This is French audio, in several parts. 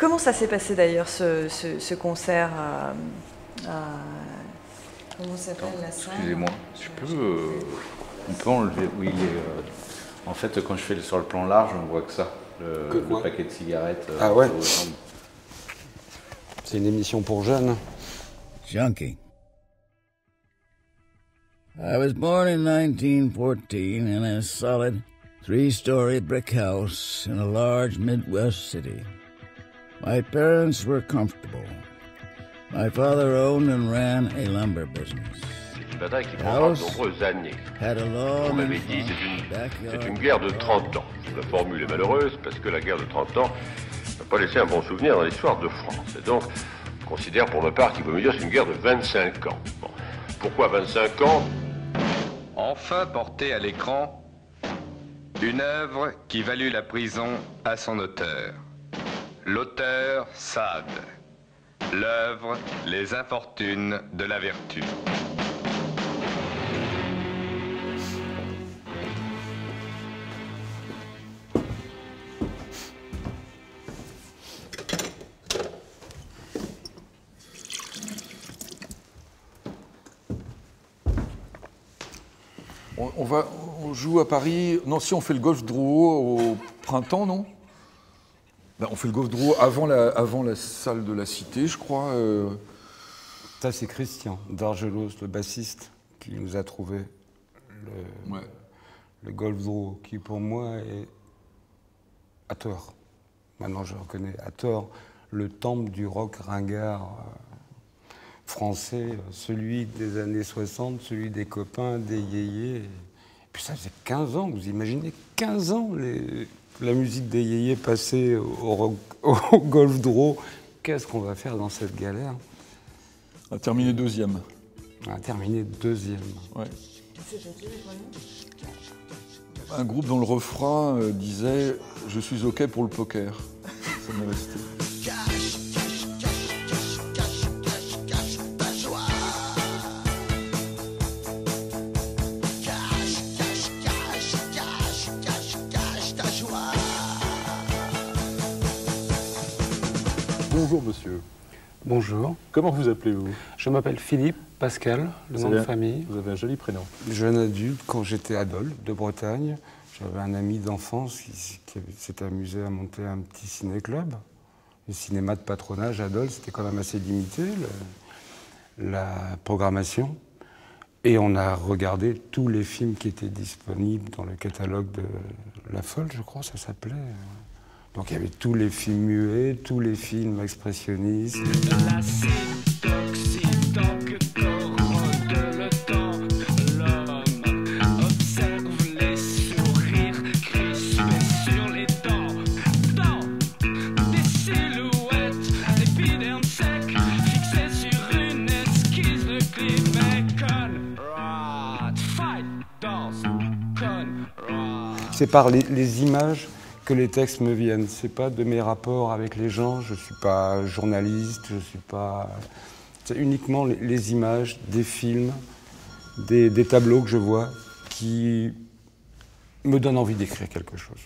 Comment ça s'est passé d'ailleurs ce concert comment s'appelle la salle? Excusez-moi, on peut enlever, oui, en fait quand je fais sur le plan large on voit que ça, le paquet de cigarettes. Ah ouais. C'est une émission pour jeunes. Junkie. I was born in 1914 in a solid 3-story brick house in a large Midwest city. My parents were comfortable. My father owned and ran a lumber business. C'est une bataille qui prendra de nombreuses années. On m'avait dit c'est une guerre de 30 ans. La formule est malheureuse parce que la guerre de 30 ans n'a pas laissé un bon souvenir dans l'histoire de France. Et donc, je considère pour ma part qu'il vaut mieux dire que c'est une guerre de 25 ans. Bon. Pourquoi 25 ans? Enfin portée à l'écran, une œuvre qui valut la prison à son auteur. L'auteur Sade. L'œuvre Les infortunes de la vertu. On joue à Paris. Non, si on fait le Golf Drouot au printemps, non? Ben, on fait le Golf Drouot avant la salle de la Cité, je crois. Ça, c'est Christian d'Argelos, le bassiste, qui nous a trouvé le Golf Drouot, qui pour moi est, à tort, maintenant je reconnais, à tort, le temple du rock ringard français, celui des années 60, celui des copains, des yéyés. Et puis ça faisait 15 ans, vous imaginez, 15 ans la musique des yéyés passée au Golf Drouot. Qu'est-ce qu'on va faire dans cette galère? On a terminé deuxième. On a terminé deuxième. Ouais. Un groupe dont le refrain disait « Je suis OK pour le poker ». Ça m'est resté. Bonjour monsieur. Bonjour. Comment vous appelez-vous? Je m'appelle Philippe Pascal, le nom de famille. Vous avez un joli prénom. Jeune adulte, quand j'étais à Dole, de Bretagne, j'avais un ami d'enfance qui s'était amusé à monter un petit ciné-club. Le cinéma de patronage à Dole, c'était quand même assez limité, la programmation. Et on a regardé tous les films qui étaient disponibles dans le catalogue de La Folle, je crois, ça s'appelait. Donc il y avait tous les films muets, tous les films expressionnistes. C'est par les images que les textes me viennent. C'est pas de mes rapports avec les gens. Je suis pas journaliste. Je suis pas. C'est uniquement les images des films, des tableaux que je vois qui me donnent envie d'écrire quelque chose.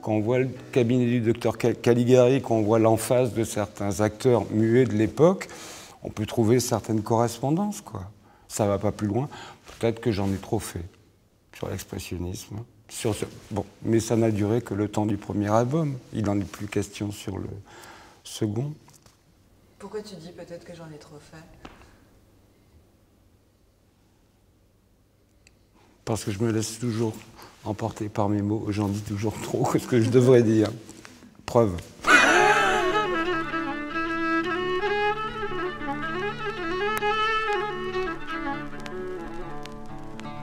Quand on voit le cabinet du docteur Caligari, quand on voit l'emphase de certains acteurs muets de l'époque, on peut trouver certaines correspondances, quoi. Ça va pas plus loin. Peut-être que j'en ai trop fait sur l'expressionnisme. Bon, mais ça n'a duré que le temps du premier album. Il n'en est plus question sur le second. Pourquoi tu dis peut-être que j'en ai trop fait? Parce que je me laisse toujours emporté par mes mots, j'en dis toujours trop ce que je devrais dire. Preuve.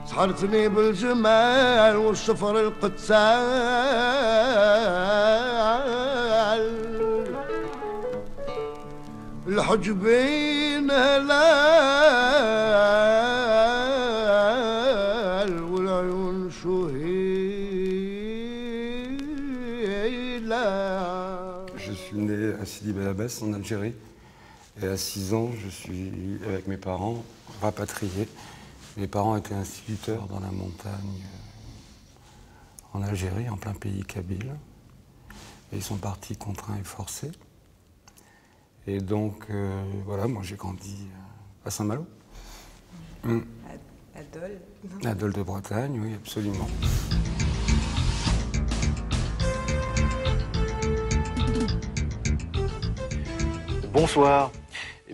سحرتني بالجمال والشفر القتال الحجبين هلال والعيون شهيلا. Je suis né à Sidi Bel Abbès en Algérie Et à 6 ans, je suis, avec mes parents, rapatrié. Mes parents étaient instituteurs dans la montagne en Algérie, en plein pays kabyle. Et ils sont partis contraints et forcés. Et donc, voilà, moi j'ai grandi à Saint-Malo. À Dole. À Dole de Bretagne, oui, absolument. Bonsoir,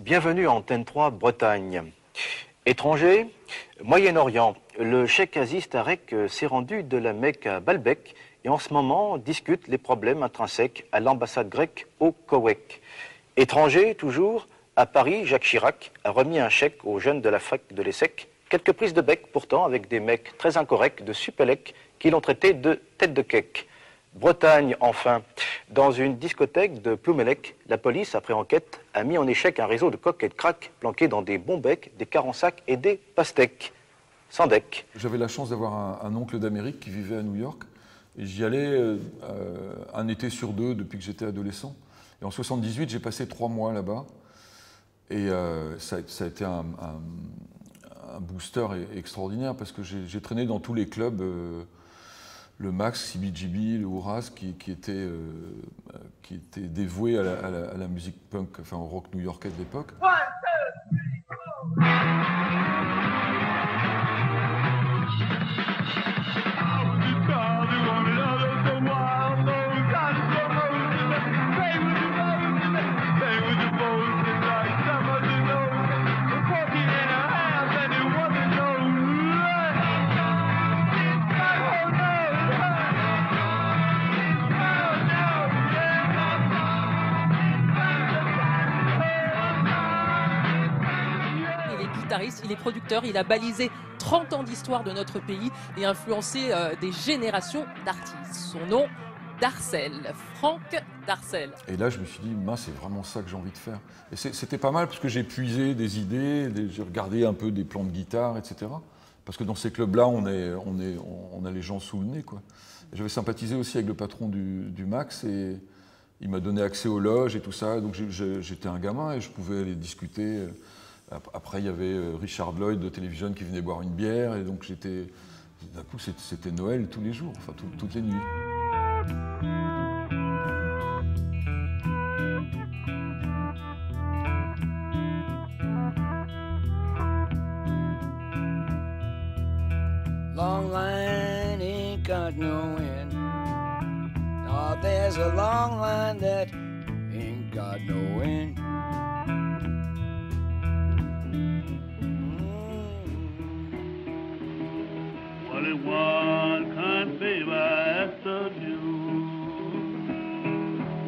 bienvenue à Antenne 3 Bretagne. Étrangers, Moyen-Orient, le cheikh Aziz Tarek s'est rendu de la Mecque à Baalbek et en ce moment discute les problèmes intrinsèques à l'ambassade grecque au Koweït. Étrangers, toujours, à Paris, Jacques Chirac a remis un chèque aux jeunes de l'Afrique de l'Essec. Quelques prises de bec pourtant avec des mecs très incorrects de Supélec qui l'ont traité de tête de cake. Bretagne, enfin. Dans une discothèque de Ploumelec, la police, après enquête, a mis en échec un réseau de coques et de crack planqués dans des bons becs, des carensacs et des pastèques. Sans deck. J'avais la chance d'avoir un oncle d'Amérique qui vivait à New York. Et j'y allais un été sur 2 depuis que j'étais adolescent. Et en 78, j'ai passé 3 mois là-bas. Et ça a été un booster extraordinaire parce que j'ai traîné dans tous les clubs. Le Max, CBGB, le Ouras, qui était dévoué à la musique punk, enfin au rock new-yorkais de l'époque. Il est producteur, il a balisé 30 ans d'histoire de notre pays et influencé des générations d'artistes. Son nom, Darcel, Franck Darcel. Et là, je me suis dit, c'est vraiment ça que j'ai envie de faire. Et c'était pas mal parce que j'ai puisé des idées, j'ai regardé un peu des plans de guitare, etc. Parce que dans ces clubs-là, on a les gens sous le nez, quoi. J'avais sympathisé aussi avec le patron du Max et il m'a donné accès aux loges et tout ça. Donc j'étais un gamin et je pouvais aller discuter. Après, il y avait Richard Lloyd de Télévision qui venait boire une bière, et donc d'un coup, c'était Noël tous les jours, enfin toutes les nuits. Long line ain't got no end. Oh, there's a long line that ain't got no end. One kind favor asked of you.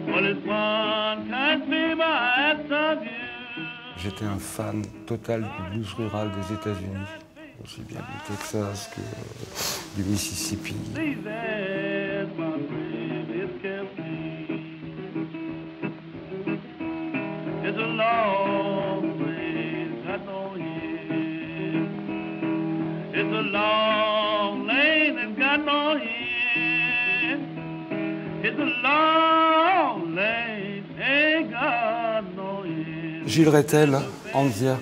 What is one kind favor asked of you? J'étais un fan total du blues rural des États-Unis, aussi bien du Texas que du Mississippi. It's a long way, got no end. It's a long lane that's got no end. It's a long lane, ain't got no end. Gilles Rettel, Anzia.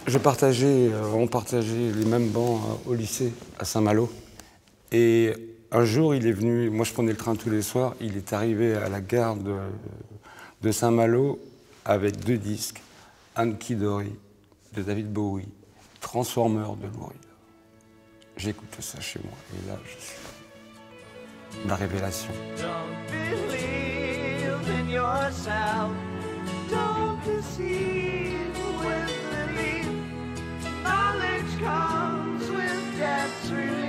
On partageait les mêmes bancs au lycée à Saint-Malo. Et un jour, il est venu, moi je prenais le train tous les soirs, il est arrivé à la gare de Saint-Malo avec 2 disques, Hunky Dory de David Bowie, Transformer de Lou Reed. J'écoutais ça chez moi et là je suis la révélation. Don't believe in yourself. Don't deceive with belief. Knowledge comes with death's release.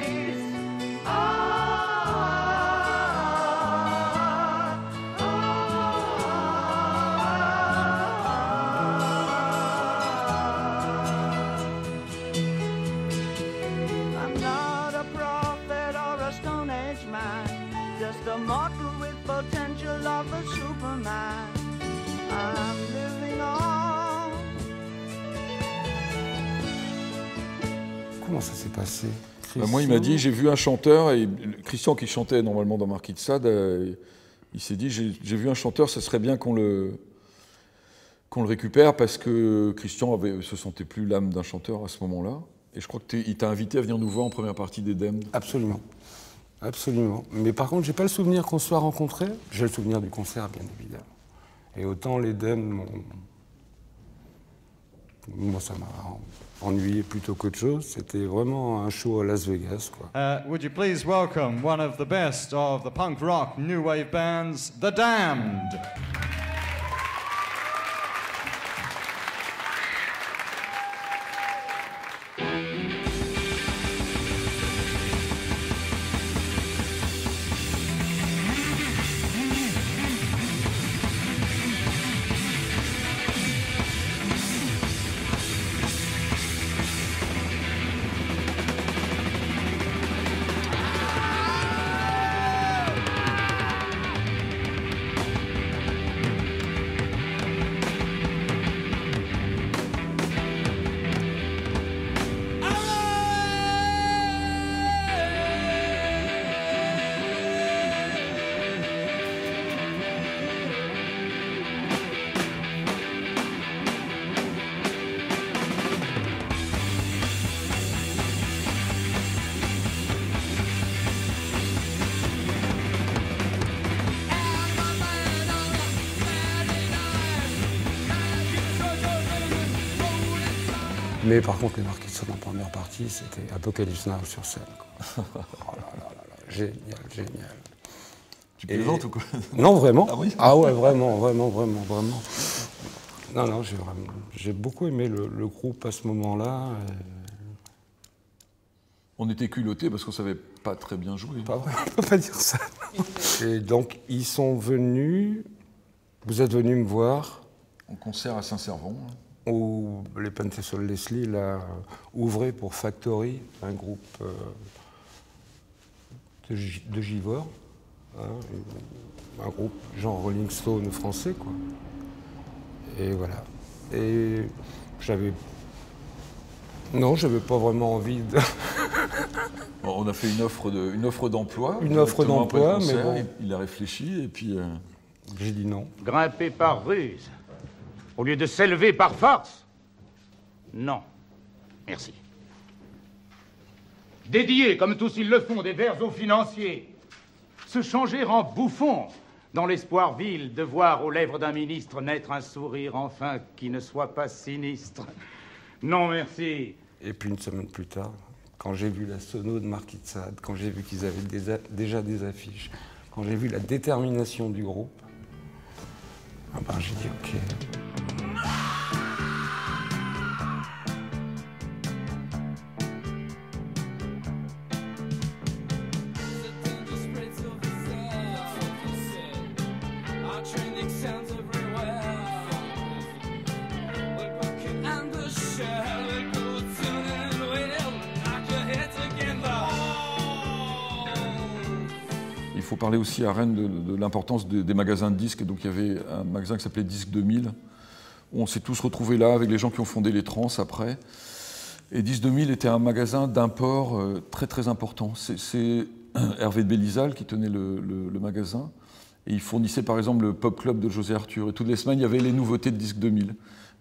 Comment ça s'est passé? Moi, il m'a dit, j'ai vu un chanteur, et Christian qui chantait normalement dans Marquis de Sade, il s'est dit, j'ai vu un chanteur, ça serait bien qu'on le qu'on le récupère parce que Christian se sentait plus l'âme d'un chanteur à ce moment-là. Et je crois qu'il t'a invité à venir nous voir en première partie d'Edem. Absolument. Absolument. Mais par contre, j'ai pas le souvenir qu'on se soit rencontrés. J'ai le souvenir du concert, bien évidemment. Et autant l'Edem, moi, ça m'a ennuyé plutôt qu'autre chose. C'était vraiment un show à Las Vegas, quoi. Would you please welcome one of the best of the punk rock new wave bands, The Damned. Mais par contre, les Marquis de Sade en première partie, c'était Apocalypse Now sur scène. Quoi. Oh là là là là, génial, génial. Tu plaisantes ou quoi? Non, vraiment. Ah oui? Ah ouais, vraiment. Non, j'ai beaucoup aimé le groupe à ce moment-là. On était culottés parce qu'on savait pas très bien jouer. Pas vrai, on peut pas dire ça. Et donc, ils sont venus, vous êtes venus me voir. En concert à Saint-Servon. Où les Pentesol Leslie là, ouvraient pour Factory, un groupe de Givors, hein, un groupe genre Rolling Stone français, quoi. Et voilà. Et j'avais pas vraiment envie de... Bon, on a fait une offre d'emploi. Une offre d'emploi, mais bon... Il a réfléchi et puis... J'ai dit non. Grimper par ruse au lieu de s'élever par force? Non. Merci. Dédier, comme tous ils le font, des vers aux financiers. Se changer en bouffon, dans l'espoir vil de voir aux lèvres d'un ministre naître un sourire enfin qui ne soit pas sinistre. Non, merci. Et puis une semaine plus tard, quand j'ai vu la sono de Marquis de Sade, quand j'ai vu qu'ils avaient déjà des affiches, quand j'ai vu la détermination du groupe, ah ben, j'ai dit OK. Il faut parler aussi à Rennes de l'importance des magasins de disques. Donc il y avait un magasin qui s'appelait Disque 2000, où on s'est tous retrouvés là avec les gens qui ont fondé les Trans après. Et Disque 2000 était un magasin d'import très très important. C'est Hervé de Bélizal qui tenait le magasin. Et il fournissait par exemple le Pop Club de José Arthur. Et toutes les semaines, il y avait les nouveautés de Disque 2000.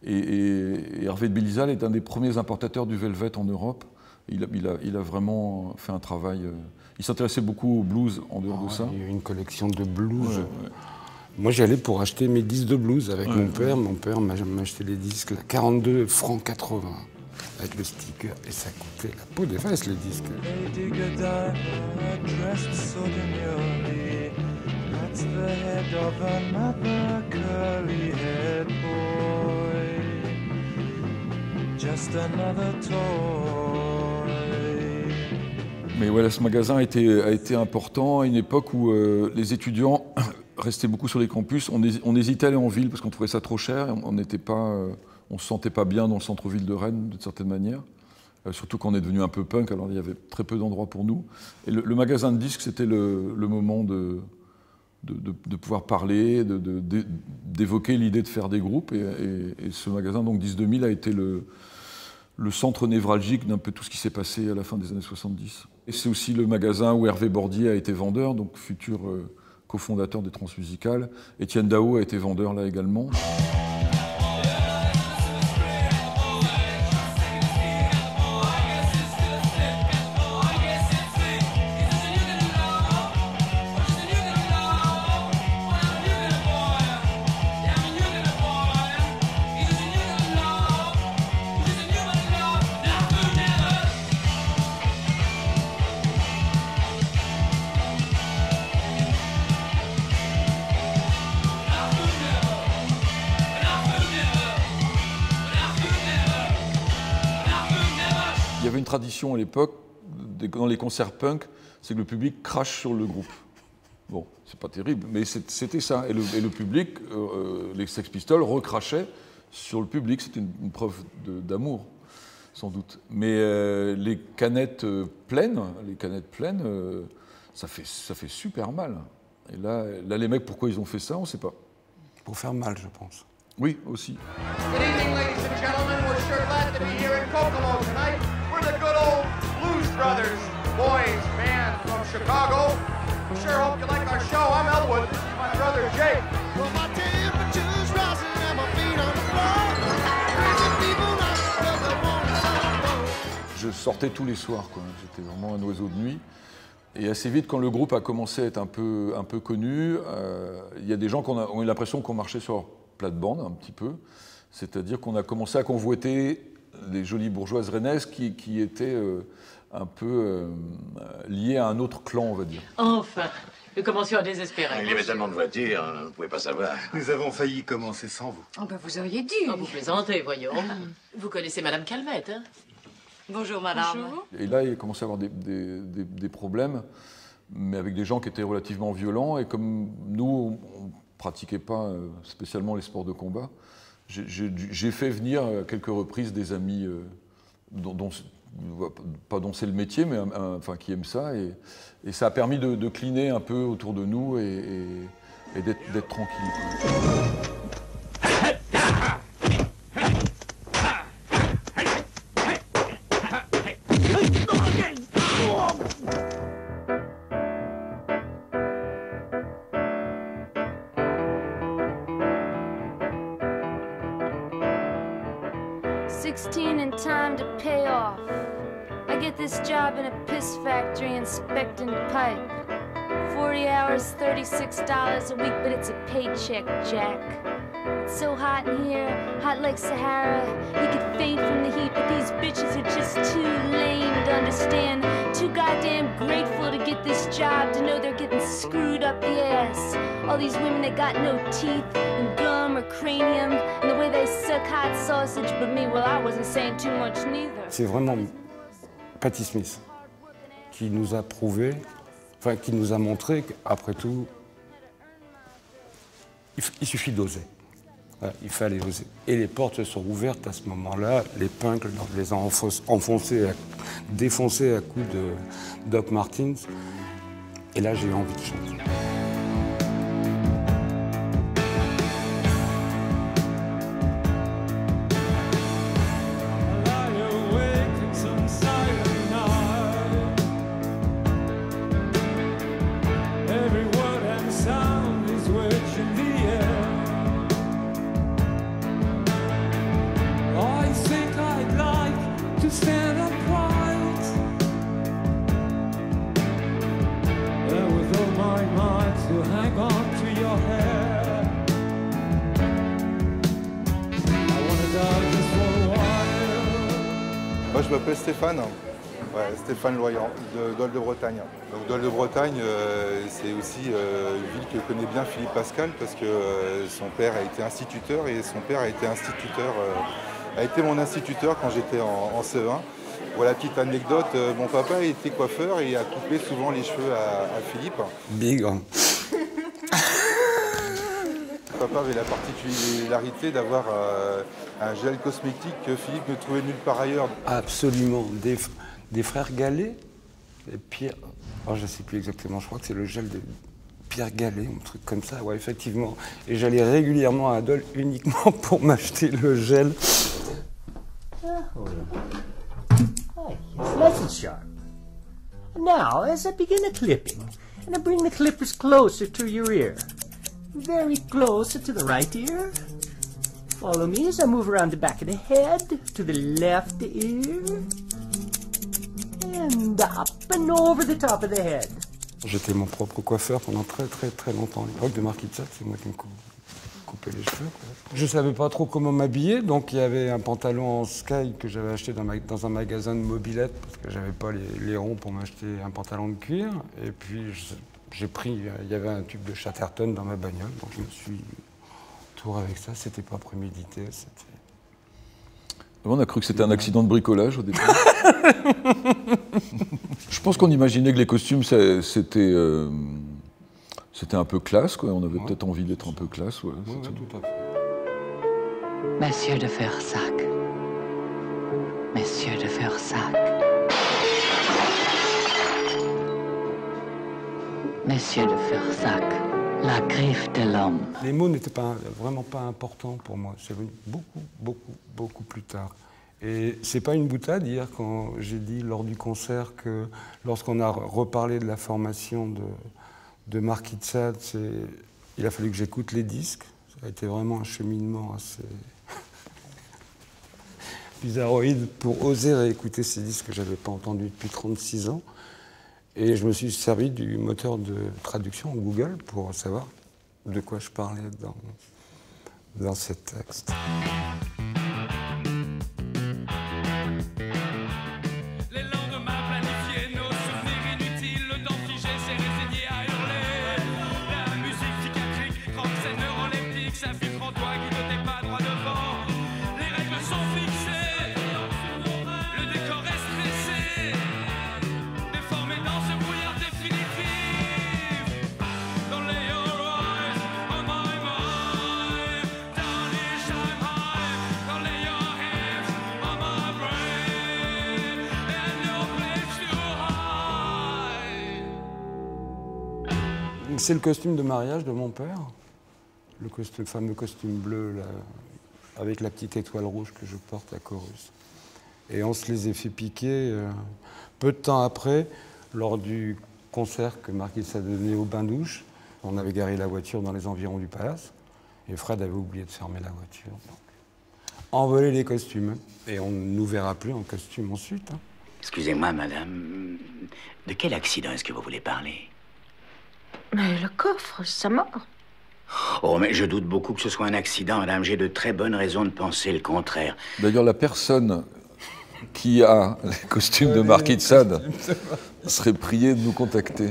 Et Hervé de Bélizal est un des premiers importateurs du Velvet en Europe. Il a vraiment fait un travail... Il s'intéressait beaucoup au blues en dehors de ça. Il y a eu une collection de blues. Ouais. Moi, j'y allais pour acheter mes disques de blues avec mon père. Mon père m'a acheté les disques à 42 francs 80 avec le sticker. Et ça coûtait la peau des fesses, les disques. Mais voilà, ce magasin a été important à une époque où les étudiants restaient beaucoup sur les campus. On hésitait à aller en ville parce qu'on trouvait ça trop cher. On ne se sentait pas bien dans le centre-ville de Rennes, d'une certaine manière. Surtout quand on est devenu un peu punk, alors il y avait très peu d'endroits pour nous. Et le magasin de disques, c'était le moment de pouvoir parler, d'évoquer l'idée de faire des groupes. Et ce magasin, donc Disque 2000, a été le centre névralgique d'un peu tout ce qui s'est passé à la fin des années 70. Et c'est aussi le magasin où Hervé Bordier a été vendeur, donc futur cofondateur des Transmusicales. Étienne Daho a été vendeur là également. tradition à l'époque, dans les concerts punk, c'est que le public crache sur le groupe. Bon, c'est pas terrible, mais c'était ça. Et le public, les Sex Pistols recrachaient sur le public. C'était une preuve d'amour, sans doute. Mais les canettes pleines, ça fait super mal. Et là, les mecs, pourquoi ils ont fait ça, on ne sait pas. Pour faire mal, je pense. Oui, aussi. Good evening, ladies and gentlemen. We're sure glad to be here in Kokomo tonight. We're the good old Blues Brothers, boys band from Chicago. We sure hope you like our show. I'm Elwood. This is my brother Jake. Well, my temperature's rising and my feet on the floor. Crazy people like the one. Je sortais tous les soirs, quoi. J'étais vraiment un oiseau de nuit. Et assez vite, quand le groupe a commencé à être un peu connu, il y a des gens qui ont eu l'impression qu'on marchait sur leur plate-bande, un petit peu. C'est-à-dire qu'on a commencé à convoiter des jolies bourgeoises rennaises qui étaient un peu liées à un autre clan, on va dire. Enfin, nous commencions à désespérer. Il y avait tellement de voitures, on ne pouvait pas savoir. Nous avons failli commencer sans vous. Oh ben vous auriez dû. Oh, vous plaisantez, voyons. Vous connaissez Madame Calmette, hein? Bonjour, madame. Bonjour. Et là, il a commencé à avoir des problèmes, mais avec des gens qui étaient relativement violents. Et comme nous, on ne pratiquait pas spécialement les sports de combat, j'ai fait venir à quelques reprises des amis, pas dont c'est le métier, mais enfin, qui aiment ça. Et ça a permis de cliner un peu autour de nous et d'être tranquille. 16 in time to pay off. I get this job in a piss factory inspecting pipe. 40 hours, $36 a week, but it's a paycheck, Jack. It's so hot in here, hot like Sahara. You could faint from the heat, but these bitches are just too lame to understand. Too goddamn grateful to get this job, to know they're getting screwed up the ass. All these women that got no teeth and gum or cranium, and the way they suck hot sausage, but me, well, I wasn't saying too much neither. C'est vraiment Patti Smith qui nous a prouvé, enfin qui nous a montré qu'après tout, il suffit d'oser. Voilà, il fallait oser. Et les portes se sont ouvertes à ce moment-là. Les punks, on les a défoncés à coups de Doc Martens. Et là, j'ai eu envie de chanter. Moi, je m'appelle Stéphane, Stéphane Loyant, de Dole de Bretagne. Donc, Dole de Bretagne, c'est aussi une ville que connaît bien Philippe Pascal parce que son père a été instituteur et son père a été mon instituteur quand j'étais en CE1. Voilà, petite anecdote, mon papa était coiffeur et a coupé souvent les cheveux à Philippe. Big. Papa avait la particularité d'avoir un gel cosmétique que Philippe ne trouvait nulle part ailleurs. Absolument. Des frères Gallet, Pierre... Oh, je ne sais plus exactement, je crois que c'est le gel de Pierre Gallet, un truc comme ça, ouais, effectivement. Et j'allais régulièrement à Dole uniquement pour m'acheter le gel. It's nice and sharp. Now, as I begin the clipping, and I bring the clippers closer to your ear, very close to the right ear. Follow me as I move around the back of the head to the left ear, and up and over the top of the head. J'étais mon propre coiffeur pendant très longtemps. À l'époque de Marquis de Sade, c'est moi qui me coupais les cheveux, quoi. Je ne savais pas trop comment m'habiller, donc il y avait un pantalon en sky que j'avais acheté dans un magasin de mobilette parce que j'avais pas les ronds pour m'acheter un pantalon de cuir. Et puis j'ai pris, il y avait un tube de Chatterton dans ma bagnole, donc je me suis tour avec ça. C'était pas prémédité, c'était... On a cru que c'était un accident de bricolage au départ. Je pense qu'on imaginait que les costumes, c'était un peu classe, quoi. On avait peut-être envie d'être un peu classe. Ouais, tout à fait. Monsieur de Fersac. Monsieur de Fersac. Monsieur de Fersac. La griffe de l'homme. Les mots n'étaient vraiment pas importants pour moi. C'est venu beaucoup plus tard. Et c'est pas une boutade hier quand j'ai dit lors du concert que lorsqu'on a reparlé de la formation de Marquis de Sade, il a fallu que j'écoute les disques. Ça a été vraiment un cheminement assez bizarroïde pour oser réécouter ces disques que j'avais pas entendus depuis 36 ans. Et je me suis servi du moteur de traduction Google pour savoir de quoi je parlais dans ces textes. Les lendemains planifiés, nos souvenirs inutiles, le temps figé s'est résigné à hurler. La musique psychiatrique, trempe ses neurones leptiques, s'infiltre en toi qui ne t'es pas droit devant. Les règles sont fixées, le décor est stressé, déformé dans ce brouillard définitif. Don't lay your eyes on my mind, down in Shanghai. Don't lay your hands on my brain, and no place to hide. C'est le costume de mariage de mon père, le fameux costume bleu là, avec la petite étoile rouge que je porte à Chorus. Et on se les a fait piquer peu de temps après, lors du concert que Marquis de Sade a donné au bain-douche. On avait garé la voiture dans les environs du palace et Fred avait oublié de fermer la voiture. Donc, envoler les costumes et on ne nous verra plus en costume ensuite. Hein. Excusez-moi, madame, de quel accident est-ce que vous voulez parler? Mais le coffre, sa mort. Oh, mais je doute beaucoup que ce soit un accident, madame. J'ai de très bonnes raisons de penser le contraire. D'ailleurs, la personne qui a les costumes de Marquis de Sade serait priée de nous contacter.